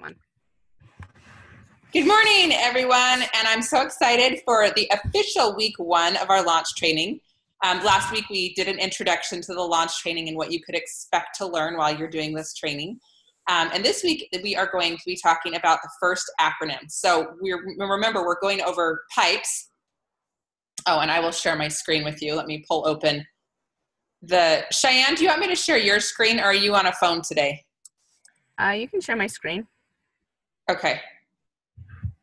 on. Good morning, everyone, and I'm so excited for the official week 1 of our launch training. Last week we did an introduction to the launch training and what you could expect to learn while you're doing this training. And this week we are going to be talking about the first acronym. So remember, we're going over pipes. Oh, and I will share my screen with you. Let me pull open Cheyenne, do you want me to share your screen, or are you on a phone today? You can share my screen. Okay.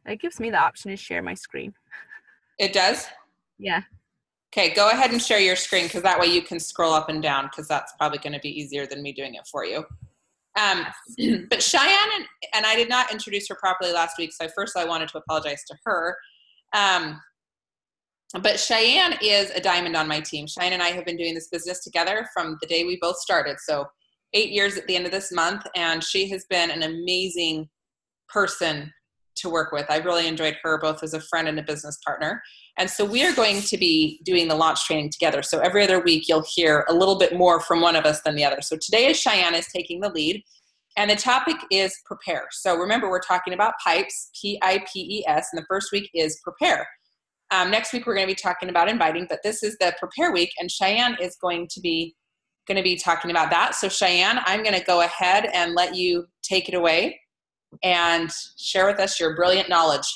It gives me the option to share my screen. It does? Yeah. Okay, go ahead and share your screen, because that way you can scroll up and down, because that's probably going to be easier than me doing it for you. But Cheyenne, and I did not introduce her properly last week, so first I wanted to apologize to her. But Cheyenne is a diamond on my team. Cheyenne and I have been doing this business together from the day we both started, so 8 years at the end of this month, and she has been an amazing person to work with. I've really enjoyed her both as a friend and a business partner. And so we are going to be doing the launch training together. So every other week you'll hear a little bit more from one of us than the other. So today Cheyenne is taking the lead, and the topic is prepare. So remember, we're talking about pipes, P-I-P-E-S, and the first week is prepare. Next week we're going to be talking about inviting, but this is the prepare week, and Cheyenne is going to be talking about that. So Cheyenne, I'm going to go ahead and let you take it away and share with us your brilliant knowledge.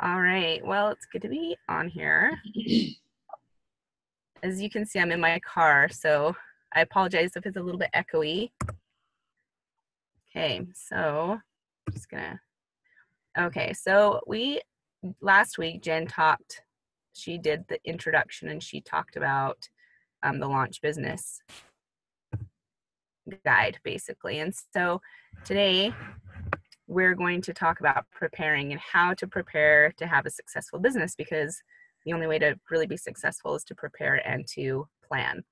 All right. Well, it's good to be on here. As you can see, I'm in my car, so I apologize if it's a little bit echoey. Okay, so I'm just gonna. Okay, so last week Jen she did the introduction and she talked about the launch business guide, basically. And so today we're going to talk about preparing and how to prepare to have a successful business, because the only way to really be successful is to prepare and to plan.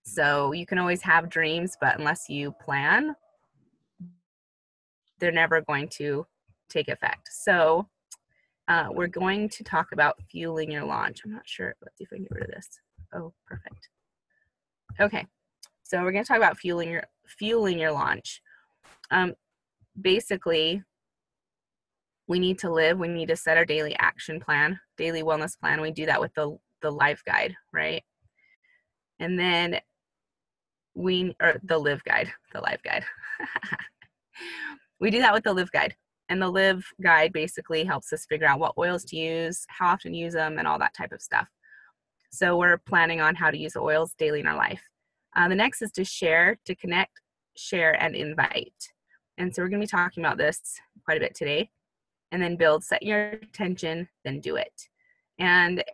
So you can always have dreams, but unless you plan, they're never going to take effect. So we're going to talk about fueling your launch. I'm not sure. Let's see if I can get rid of this. Oh, perfect. Okay. So we're going to talk about fueling your launch. Basically, we need to live. We need to set our daily action plan, daily wellness plan. We do that with the life guide, right? And then the live guide. We do that with the live guide. And the live guide basically helps us figure out what oils to use, how often to use them, and all that type of stuff. So we're planning on how to use the oils daily in our life. The next is to share, to connect, share, and invite. And so we're going to be talking about this quite a bit today. And then build, set your intention, then do it. And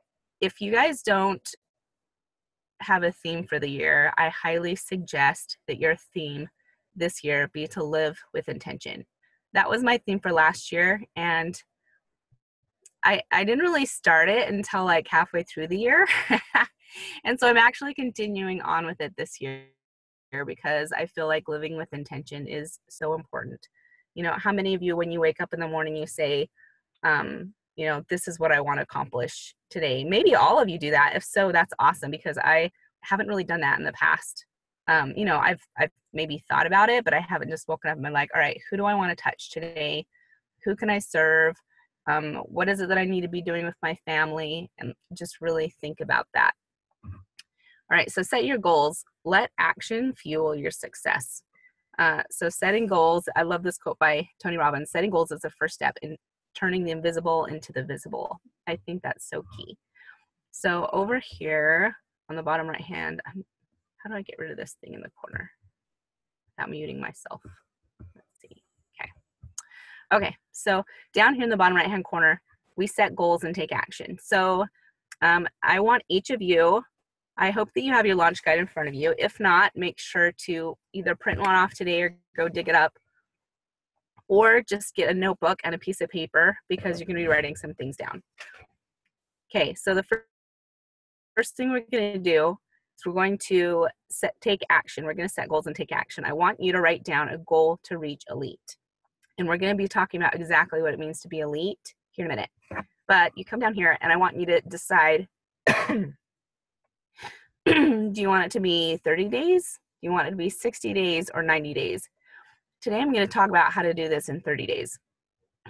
if you guys don't have a theme for the year, I highly suggest that your theme this year be to live with intention. That was my theme for last year, and I didn't really start it until like halfway through the year. And so I'm actually continuing on with it this year, because I feel like living with intention is so important. You know, how many of you, when you wake up in the morning, you say, you know, this is what I want to accomplish today? Maybe all of you do that. If so, that's awesome, because I haven't really done that in the past. You know, I've maybe thought about it, but I haven't just woken up and been like, all right, who do I want to touch today? Who can I serve? What is it that I need to be doing with my family? And just really think about that. All right, so set your goals. Let action fuel your success. So setting goals, I love this quote by Tony Robbins: setting goals is the first step in turning the invisible into the visible. I think that's so key. So over here on the bottom right hand, how do I get rid of this thing in the corner without muting myself? Let's see. Okay, so down here in the bottom right hand corner, we set goals and take action. So I want each of you, I hope that you have your launch guide in front of you. If not, make sure to either print one off today or go dig it up, or just get a notebook and a piece of paper, because you're going to be writing some things down. Okay, so the first thing we're going to do is we're going to take action. We're going to set goals and take action. I want you to write down a goal to reach elite. And we're going to be talking about exactly what it means to be elite here in a minute. But you come down here and I want you to decide, do you want it to be 30 days? Do you want it to be 60 days or 90 days? today I'm going to talk about how to do this in 30 days.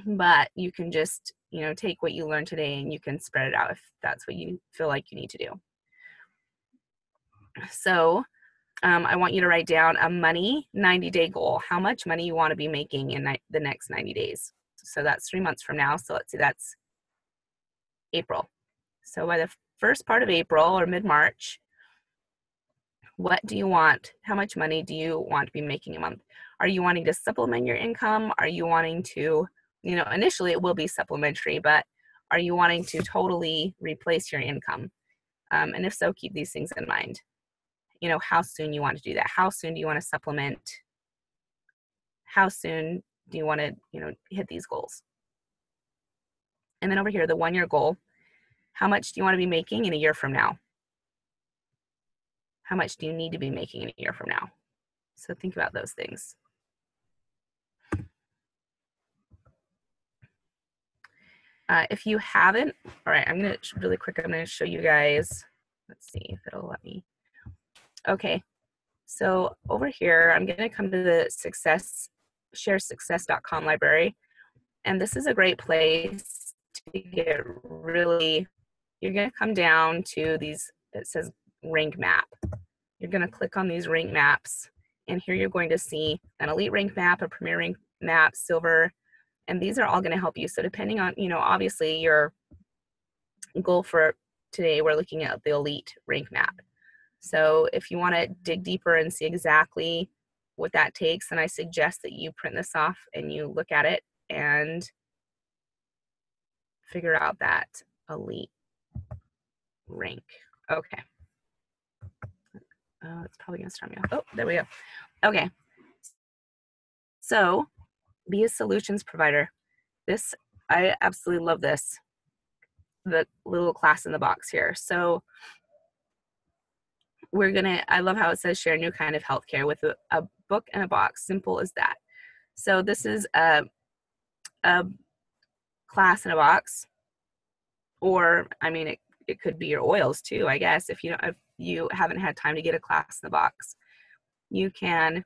But you can just, take what you learned today and you can spread it out if that's what you feel like you need to do. So I want you to write down a money 90-day goal, how much money you want to be making in the next 90 days. So that's 3 months from now. So let's see, that's April. So by the first part of April or mid-March, what do you want? How much money do you want to be making a month? Are you wanting to supplement your income? Are you wanting to, initially it will be supplementary, but are you wanting to totally replace your income? And if so, keep these things in mind. How soon you want to do that? How soon do you want to supplement? How soon do you want to, hit these goals? And then over here, the 1-year goal, how much do you want to be making in a year from now? How much do you need to be making in a year from now? So think about those things. If you haven't, all right, I'm going to really quick, I'm going to show you guys. Let's see if it'll let me. Okay, so over here, I'm going to come to the sharesuccess.com library. And this is a great place to get really, you're going to come down to these, it says rank map. You're going to click on these rank maps. And here you're going to see an elite rank map, a premier rank map, silver, and these are all going to help you. So depending on, obviously your goal for today, we're looking at the elite rank map. So if you want to dig deeper and see exactly what that takes, then I suggest that you print this off and you look at it and figure out that elite rank. Okay. It's probably going to start me off. Oh, there we go. Okay. So be a solutions provider. This, I absolutely love this, the little class in the box here. So I love how it says share a new kind of healthcare with a book and a box. Simple as that. So this is a class in a box, or it could be your oils too, I guess. If you haven't had time to get a class in the box, you can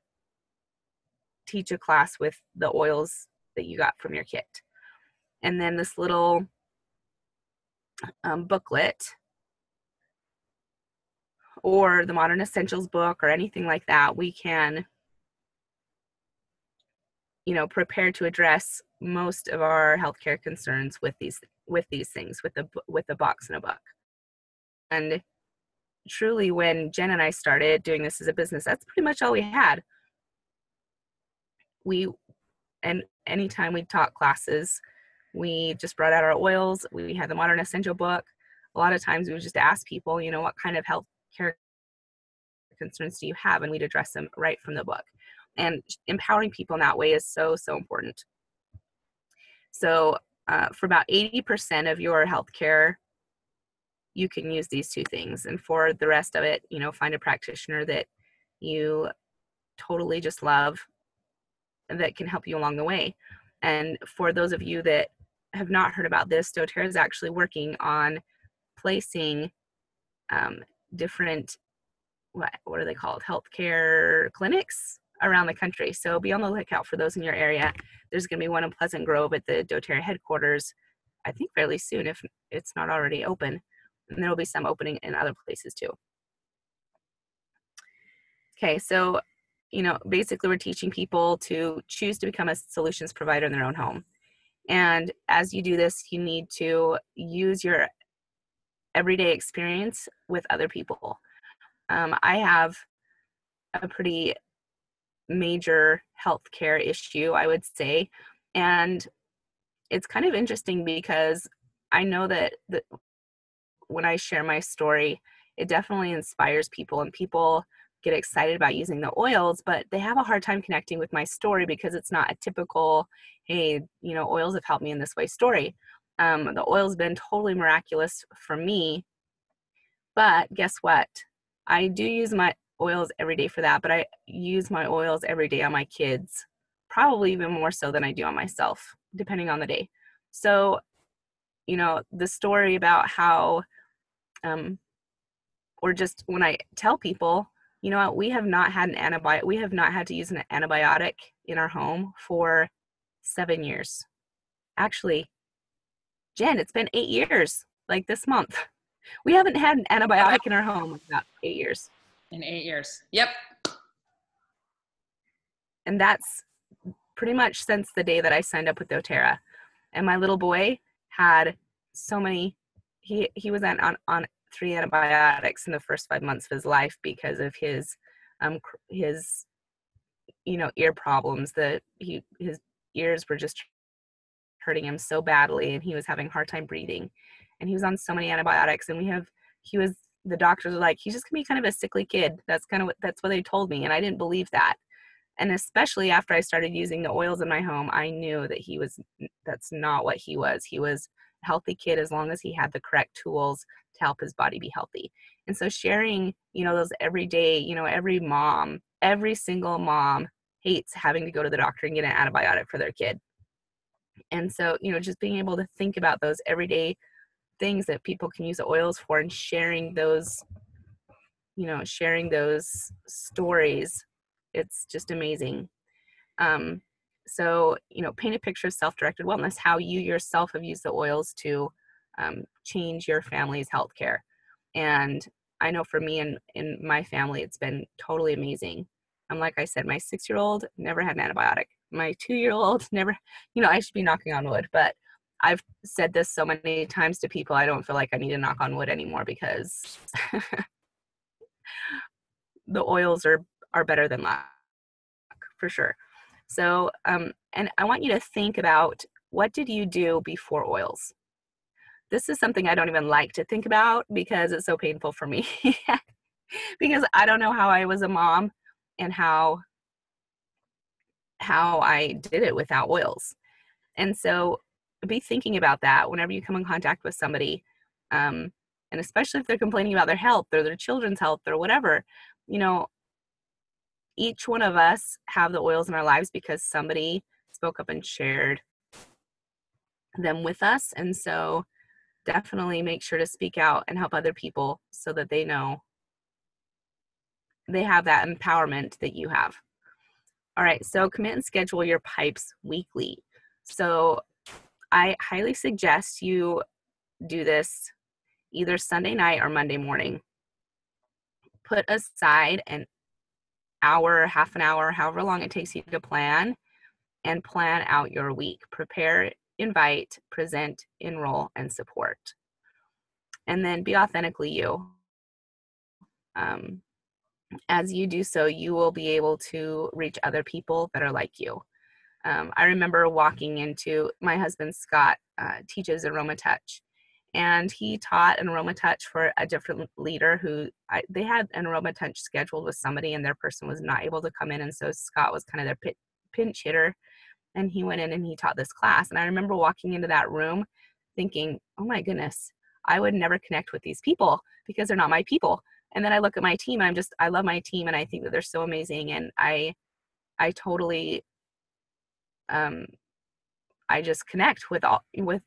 teach a class with the oils that you got from your kit. And then this little booklet or the Modern Essentials book or anything like that, we can prepare to address most of our healthcare concerns with these things, with the box and a book. And truly, when Jen and I started doing this as a business, that's pretty much all we had. And anytime we taught classes, we just brought out our oils. We had the Modern Essential book. A lot of times we would just ask people, what kind of healthcare concerns do you have? And we'd address them right from the book. And empowering people in that way is so, so important. So for about 80% of your healthcare, you can use these two things. And for the rest of it, find a practitioner that you totally just love and that can help you along the way. And for those of you that have not heard about this, doTERRA is actually working on placing different, what are they called, healthcare clinics around the country. So be on the lookout for those in your area. There's going to be one in Pleasant Grove at the doTERRA headquarters, I think fairly soon, if it's not already open. And there will be some opening in other places too. Okay, so basically we're teaching people to choose to become a solutions provider in their own home. And as you do this, you need to use your everyday experience with other people. I have a pretty major healthcare issue, I would say. And it's kind of interesting because I know that when I share my story, it definitely inspires people, and people get excited about using the oils, but they have a hard time connecting with my story because it's not a typical, hey, oils have helped me in this way story. The oil's been totally miraculous for me, but guess what? I do use my oils every day for that, but I use my oils every day on my kids, probably even more so than I do on myself, depending on the day. So, the story about how, or just when I tell people, we have not had we have not had to use an antibiotic in our home for 7 years. Actually, Jen, it's been 8 years, like this month. We haven't had an antibiotic in our home in about 8 years. In 8 years. Yep. And that's pretty much since the day that I signed up with doTERRA. And my little boy had so many, he was on 3 antibiotics in the first 5 months of his life because of his ear problems. His ears were just hurting him so badly, and he was having a hard time breathing, and he was on so many antibiotics. And the doctors were like, he's just gonna be kind of a sickly kid. That's what they told me, and I didn't believe that. And especially after I started using the oils in my home, I knew that that's not what he was. He was a healthy kid as long as he had the correct tools to help his body be healthy. And so sharing, those everyday, every single mom hates having to go to the doctor and get an antibiotic for their kid. And so, just being able to think about those everyday things that people can use the oils for, and sharing those stories, it's just amazing. So, paint a picture of self-directed wellness, how you yourself have used the oils to change your family's healthcare. And I know for me and in my family, it's been totally amazing. Like I said, my 6-year-old never had an antibiotic. My 2-year-old never, I should be knocking on wood, but I've said this so many times to people, I don't feel like I need to knock on wood anymore, because the oils are better than luck, for sure. So, and I want you to think about, what did you do before oils? This is something I don't even like to think about because it's so painful for me. Because I don't know how I was a mom and how I did it without oils. And so be thinking about that whenever you come in contact with somebody, and especially if they're complaining about their health or their children's health or whatever. Each one of us have the oils in our lives because somebody spoke up and shared them with us. And so definitely make sure to speak out and help other people so that they know they have that empowerment that you have. All right, so commit and schedule your pipes weekly. So I highly suggest you do this either Sunday night or Monday morning. Put aside an hour, half an hour, however long it takes you to plan, and plan out your week. Prepare, invite, present, enroll, and support. And then be authentically you. As you do so, you will be able to reach other people that are like you. I remember walking into, my husband Scott teaches Aroma Touch, and he taught an Aroma Touch for a different leader who they had an Aroma Touch scheduled with somebody, and their person was not able to come in, and so Scott was kind of their pinch hitter, and he went in and he taught this class. And I remember walking into that room thinking, oh my goodness, I would never connect with these people because they're not my people. And then I look at my team, and I love my team, and I think that they're so amazing, and I totally I just connect with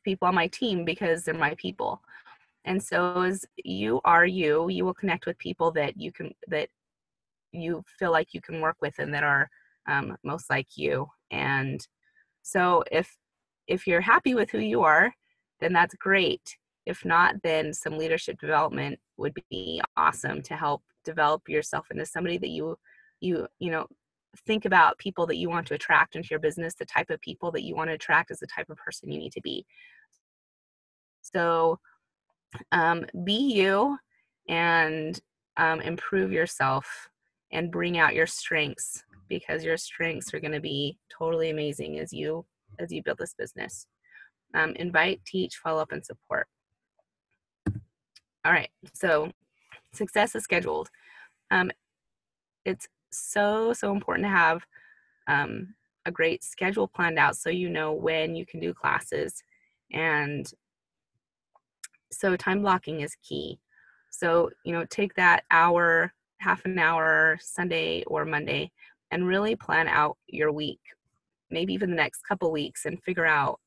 people on my team because they're my people. And so as you are you will connect with people that you feel like you can work with and that are most like you. And so if you're happy with who you are, then that's great. If not, then some leadership development would be awesome to help develop yourself into somebody that you think about people that you want to attract into your business. The type of people that you want to attract is the type of person you need to be. So be you and improve yourself and bring out your strengths, because your strengths are going to be totally amazing as you build this business. Invite, teach, follow up, and support. All right, so success is scheduled. It's so important to have a great schedule planned out so you know when you can do classes. And so time blocking is key. So, take that hour, half an hour, Sunday or Monday, and really plan out your week, maybe even the next couple weeks, and figure out,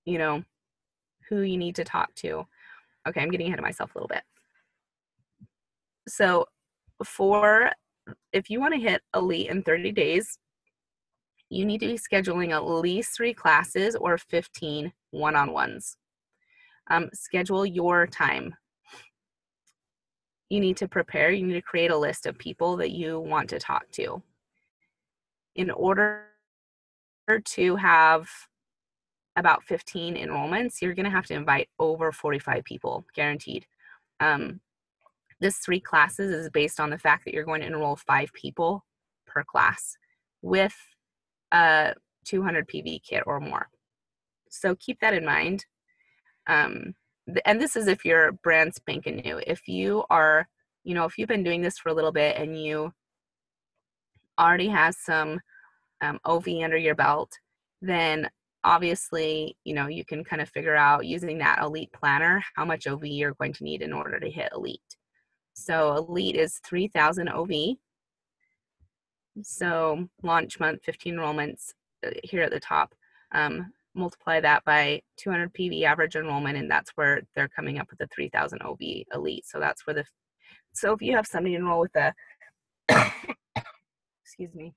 who you need to talk to. Okay, I'm getting ahead of myself a little bit. So if you want to hit elite in 30 days, you need to be scheduling at least 3 classes or 15 one-on-ones. Schedule your time. You need to prepare, you need to create a list of people that you want to talk to. In order to have about 15 enrollments, you're going to have to invite over 45 people, guaranteed. This 3 classes is based on the fact that you're going to enroll 5 people per class with a 200 PV kit or more. So keep that in mind. And this is if you're brand spanking new. If you are, if you've been doing this for a little bit and you already have some OV under your belt, then obviously, you can kind of figure out using that elite planner how much OV you're going to need in order to hit elite. So elite is 3,000 OV. So launch month, 15 enrollments here at the top. Multiply that by 200 PV average enrollment, and that's where they're coming up with the 3,000 OV elite. So that's where so if you have somebody enroll with the, excuse me,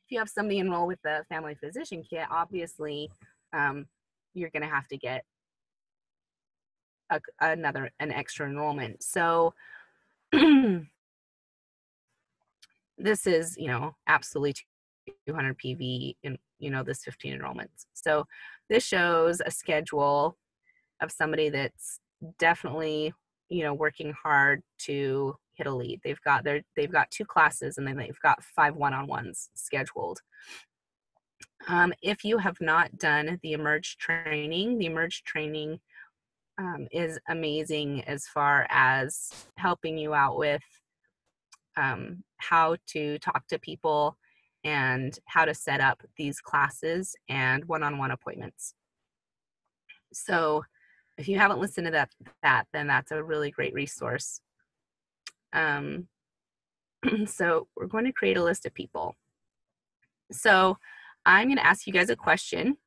if you have somebody enroll with the family physician kit, obviously you're going to have to get an extra enrollment. So this is, absolutely 200 PV in, this 15 enrollments. So this shows a schedule of somebody that's definitely, working hard to hit elite. They've got 2 classes, and then they've got 5 one-on-ones scheduled. If you have not done the Emerge training, is amazing as far as helping you out with how to talk to people and how to set up these classes and one-on-one appointments. So if you haven't listened to that, then that's a really great resource. So we're going to create a list of people. So I'm going to ask you guys a question.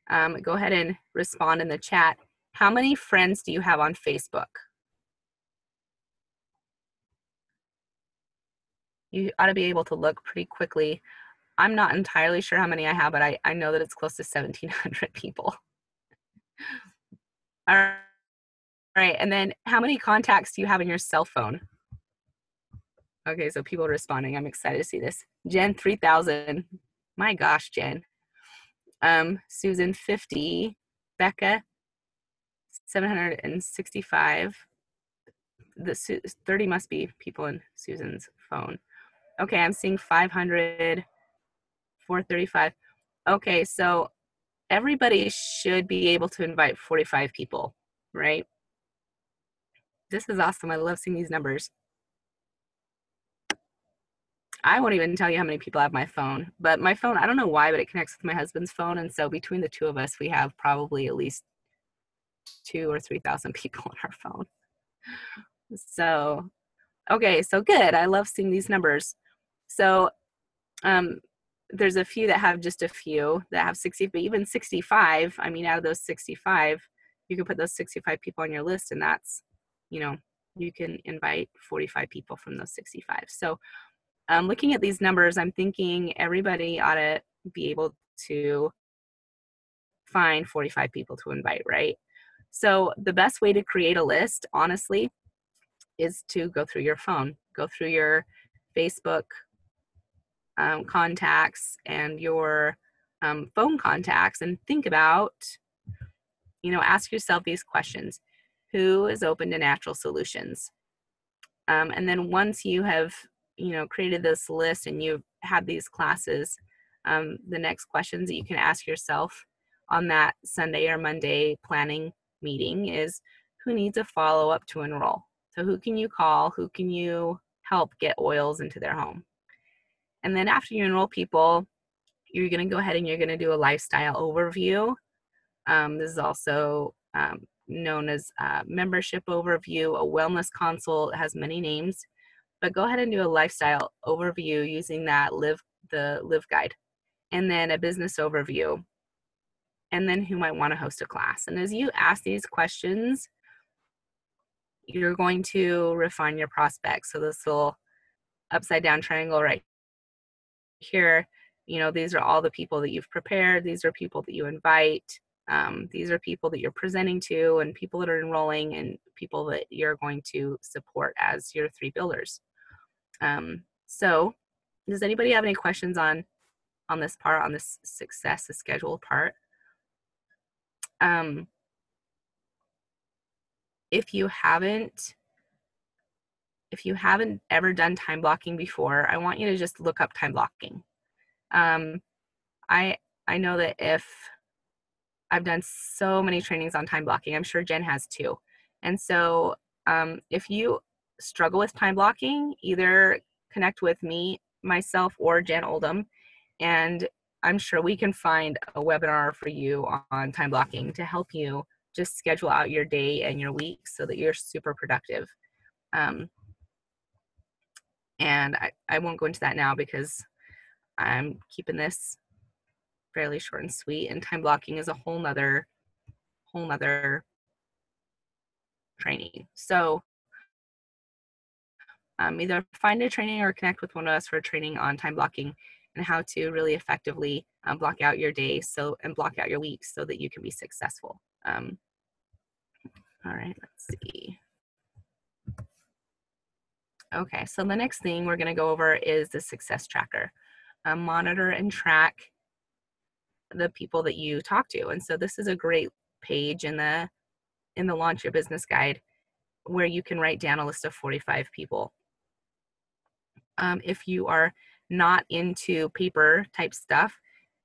Go ahead and respond in the chat. How many friends do you have on Facebook? You ought to be able to look pretty quickly. I'm not entirely sure how many I have, but I know that it's close to 1,700 people. All right, and then how many contacts do you have in your cell phone? Okay, so people are responding. I'm excited to see this. Jen, 3,000. My gosh, Jen. Susan, 50. Becca, 765. The 30 must be people in Susan's phone. Okay, I'm seeing 500, 435. Okay, so everybody should be able to invite 45 people, right? This is awesome. I love seeing these numbers. I won't even tell you how many people have my phone, but my phone, I don't know why, but it connects with my husband's phone. And so between the two of us, we have probably at least 2,000 or 3,000 people on our phone. So, okay, so good. I love seeing these numbers. So there's a few that have just a few that have 60, but even 65, I mean, out of those 65, you can put those 65 people on your list, and that's, you can invite 45 people from those 65. So looking at these numbers, I'm thinking everybody ought to be able to find 45 people to invite, right? So the best way to create a list, honestly, is to go through your phone, go through your Facebook contacts and your phone contacts, and think about, ask yourself these questions. Who is open to natural solutions? And then once you have, created this list and you've had these classes, the next questions that you can ask yourself on that Sunday or Monday planning meeting is, who needs a follow-up to enroll? So who can you call? Who can you help get oils into their home? And then after you enroll people, you're going to go ahead and you're going to do a lifestyle overview. This is also known as a membership overview, a wellness consult. It has many names, but go ahead and do a lifestyle overview using that the Live Guide, and then a business overview, and then who might want to host a class. And as you ask these questions, you're going to refine your prospects. So this little upside down triangle right here these are all the people that you've prepared. These are people that you invite. These are people that you're presenting to, and people that are enrolling, and people that you're going to support as your 3 builders. So does anybody have any questions on this part, on this success, the schedule part? If you haven't ever done time blocking before, I want you to just look up time blocking. I know that if I've done so many trainings on time blocking, I'm sure Jen has too. And so if you struggle with time blocking, either connect with me, myself, or Jenn Oldham, and I'm sure we can find a webinar for you on time blocking to help you just schedule out your day and your week so that you're super productive. And I won't go into that now because I'm keeping this fairly short and sweet, and time blocking is a whole nother training. So either find a training or connect with one of us for a training on time blocking and how to really effectively block out your day and block out your week so that you can be successful. All right, let's see. Okay, so the next thing we're going to go over is the success tracker. Monitor and track the people that you talk to. And so this is a great page in the Launch Your Business Guide where you can write down a list of 45 people. If you are not into paper type stuff,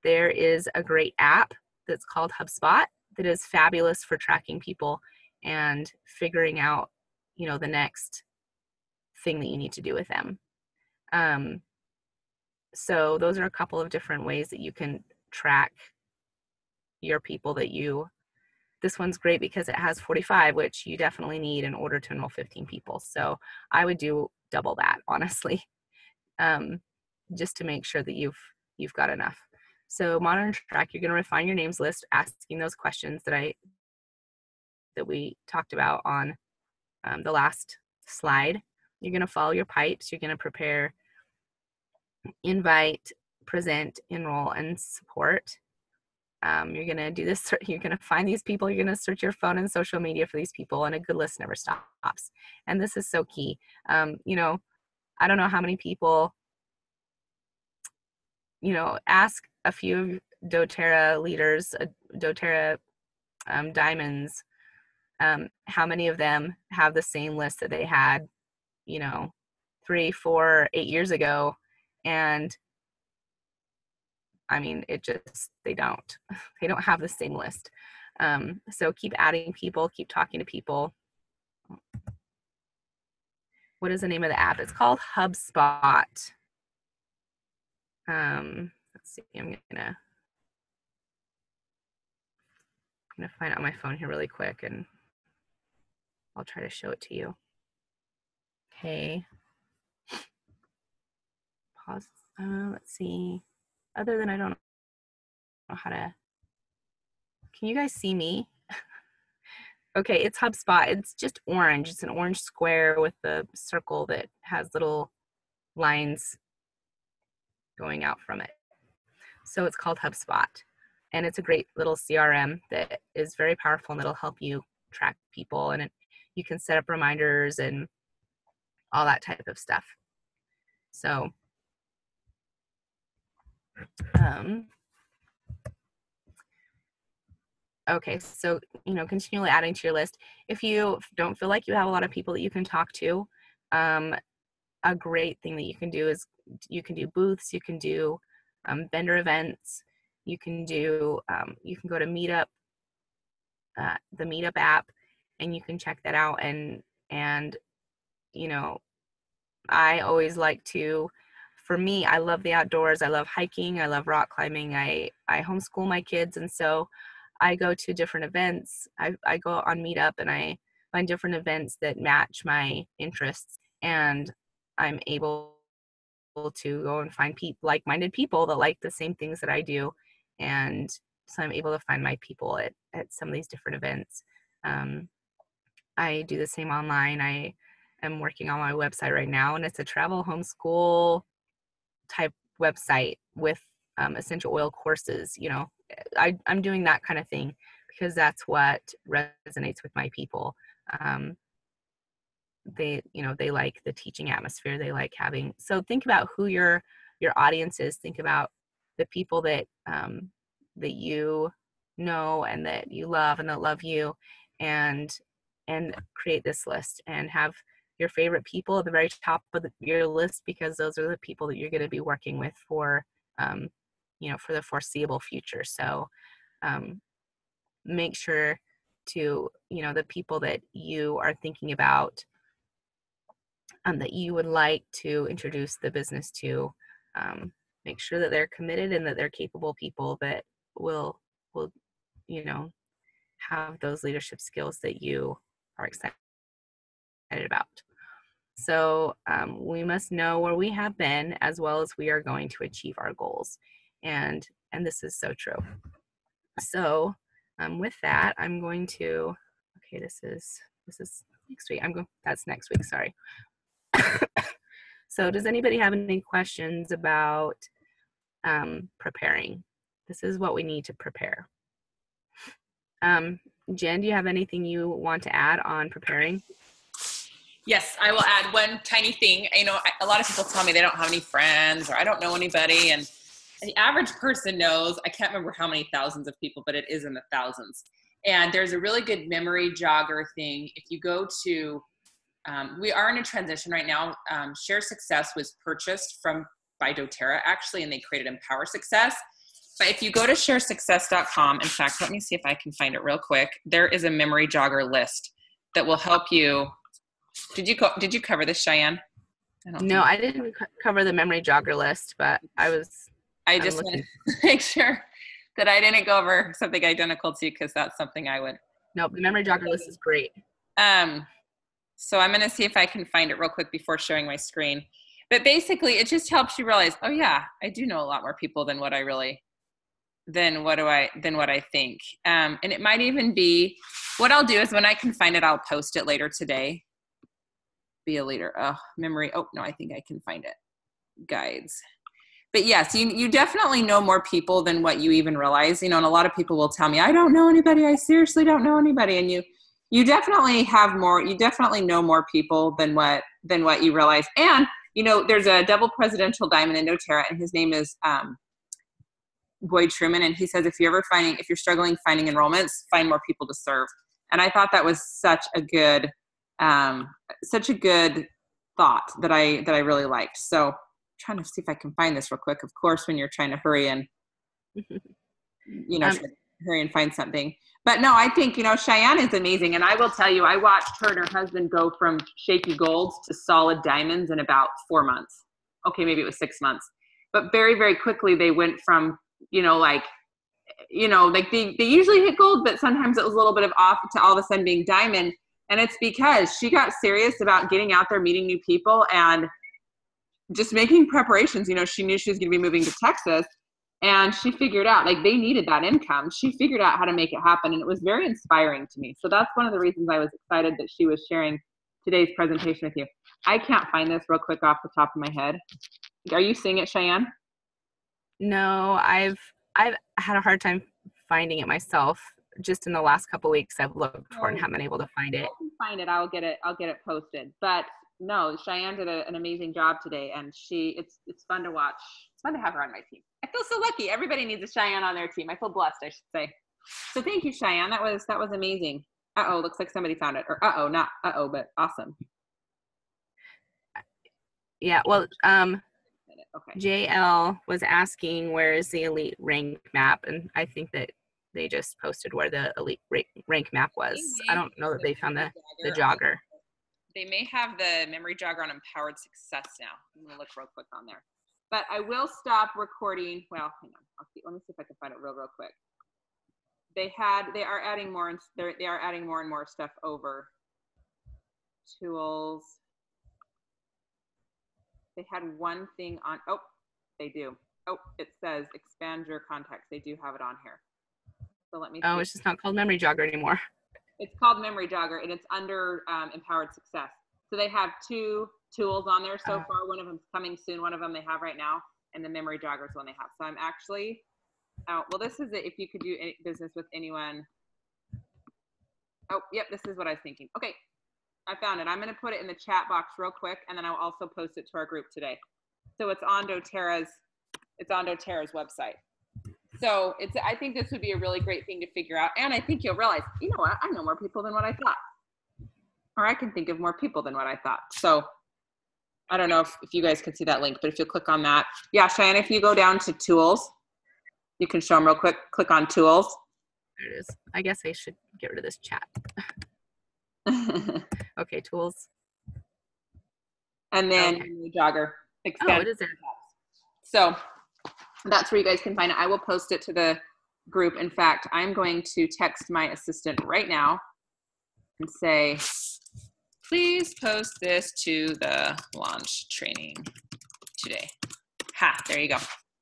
there is a great app that's called HubSpot that is fabulous for tracking people and figuring out, the next thing that you need to do with them. So those are a couple of different ways that you can track your people this one's great because it has 45, which you definitely need in order to enroll 15 people. So I would do double that, honestly, just to make sure that you've got enough. So monitor and track, you're going to refine your names list, asking those questions that we talked about on the last slide. You're going to follow your pipes. You're going to prepare, invite, present, enroll, and support. You're going to do this. You're going to find these people. You're going to search your phone and social media for these people, and a good list never stops. And this is so key. I don't know how many people, ask a few doTERRA leaders, doTERRA diamonds, how many of them have the same list that they had, 3, 4, 8 years ago. And I mean, they don't have the same list. So keep adding people, keep talking to people. What is the name of the app? It's called HubSpot. Let's see, I'm gonna find out my phone here really quick and I'll try to show it to you. Okay. Pause. Let's see. Other than I don't know how to, can you guys see me? Okay, it's HubSpot. It's just orange. It's an orange square with a circle that has little lines going out from it. So it's called HubSpot. And it's a great little CRM that is very powerful, and it'll help you track people, and you can set up reminders and all that type of stuff. So okay, so continually adding to your list. If you don't feel like you have a lot of people that you can talk to, a great thing that you can do is you can do booths, you can do vendor events, you can go to Meetup, the Meetup app, and you can check that out. And I always like to, for me, I love the outdoors. I love hiking. I love rock climbing. I homeschool my kids, and so I go to different events. I go on Meetup and I find different events that match my interests, and I'm able to go and find like-minded people that like the same things that I do. And so I'm able to find my people at some of these different events. I do the same online. I am working on my website right now, and it's a travel homeschool type website with essential oil courses. I'm doing that kind of thing because that's what resonates with my people. They like the teaching atmosphere. They like having, so think about who your audience is. Think about the people that that you know and that you love and that love you, and create this list and have your favorite people at the very top of your list, because those are the people that you're going to be working with for for the foreseeable future. So make sure to, the people that you are thinking about, that you would like to introduce the business to, make sure that they're committed and that they're capable people that will have those leadership skills that you are excited about. So we must know where we have been as well as we are going to achieve our goals, and this is so true. So with that, I'm going to, okay, this is next week. That's next week, sorry. So does anybody have any questions about preparing? This is what we need to prepare. Jen, do you have anything you want to add on preparing? Yes, I will add one tiny thing. A lot of people tell me they don't have any friends or I don't know anybody. And the average person knows, I can't remember how many thousands of people, but it is in the thousands. And there's a really good memory jogger thing. If you go to, we are in a transition right now. Share Success was purchased by doTERRA actually, and they created Empower Success. But if you go to sharesuccess.com, in fact, let me see if I can find it real quick. There is a memory jogger list that will help you. Did you cover this, Cheyenne? I didn't cover the memory jogger list, but I just want to make sure that I didn't go over something identical to you, because that's something I would. Nope, the memory jogger list is great. So I'm going to see if I can find it real quick before sharing my screen. But basically, it just helps you realize, oh yeah, I do know a lot more people than what I think. And it might even be, what I'll do is when I can find it, I'll post it later today. Be a leader. Memory. Oh no, I think I can find it. Guides. But yes, you definitely know more people than what you even realize. And a lot of people will tell me, I don't know anybody. I seriously don't know anybody. And you definitely have more. You definitely know more people than what you realize. And there's a double presidential diamond in doTERRA, and his name is Boyd Truman. And he says, if you're struggling finding enrollments, find more people to serve. And I thought that was such a good thought that I really liked. So I'm trying to see if I can find this real quick. Of course, when you're trying to hurry and, hurry and find something. But no, I think, Cheyenne is amazing. And I will tell you, I watched her and her husband go from shaky golds to solid diamonds in about 4 months. Okay, maybe it was 6 months. But very, very quickly, they went from, they usually hit gold, but sometimes it was a little bit of off to all of a sudden being diamond. And it's because she got serious about getting out there, meeting new people, and just making preparations. She knew she was going to be moving to Texas, and she figured out, they needed that income. She figured out how to make it happen, and it was very inspiring to me. So that's one of the reasons I was excited that she was sharing today's presentation with you. I can't find this real quick off the top of my head. Are you seeing it, Cheyenne? No, I've had a hard time finding it myself. Just in the last couple of weeks, I've looked for it and haven't been able to find it. I can find it. I'll get it posted. But no, Cheyenne did an amazing job today, and it's fun to watch. It's fun to have her on my team. I feel so lucky. Everybody needs a Cheyenne on their team. I feel blessed, I should say. So thank you, Cheyenne. That was amazing. Looks like somebody found it. Or not but awesome. Yeah, well, okay. JL was asking where is the elite rank map, and I think that they just posted where the elite rank map was. I don't know that they found the jogger. They may have the memory jogger on Empowered Success now. I'm going to look real quick on there. But I will stop recording. Well, hang on. Let me see if I can find it real quick. They are adding more and more stuff over. Tools. They had one thing on. Oh, they do. Oh, it says expand your contacts. They do have it on here. So let me see. Oh, it's just not called memory jogger anymore. It's called memory jogger, and it's under Empowered Success. So they have 2 tools on there so far. One of them's coming soon. One of them they have right now. and the memory jogger is one they have. So I'm actually out. Well, this is it. If you could do any business with anyone. Oh, yep. This is what I was thinking. Okay. I found it. I'm going to put it in the chat box real quick, and then I'll also post it to our group today. So it's on doTERRA's website. So I think this would be a really great thing to figure out. And I think you'll realize, you know what? I know more people than what I thought. Or I can think of more people than what I thought. So I don't know if you guys can see that link, but if you click on that. Yeah, Cheyenne, if you go down to tools, you can show them real quick. Click on tools. There it is. I guess I should get rid of this chat. Okay, tools. And then jogger. Expand. Oh, it is there. So that's where you guys can find it. I will post it to the group. In fact, I'm going to text my assistant right now and say, please post this to the launch training today. Ha, there you go.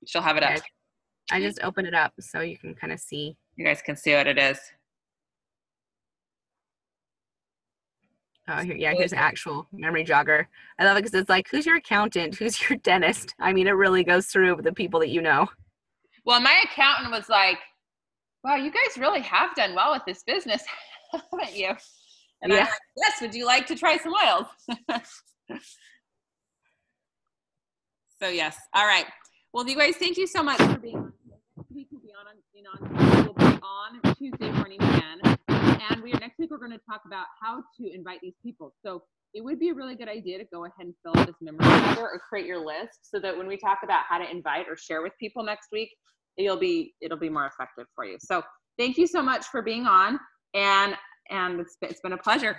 She'll have it up. I just opened it up so you can kind of see. You guys can see what it is. Oh, here's the actual memory jogger. I love it because it's like, who's your accountant? Who's your dentist? I mean, it really goes through the people that you know. Well, my accountant was like, wow, you guys really have done well with this business, haven't you? And I'm like, yes, would you like to try some oils? So yes. All right. Well, you guys, thank you so much for being on. Next week we'll be on Tuesday morning again. And next week we're going to talk about how to invite these people. So it would be a really good idea to go ahead and fill out this memory jogger or create your list so that when we talk about how to invite or share with people next week, it'll be more effective for you. So thank you so much for being on, and it's been a pleasure.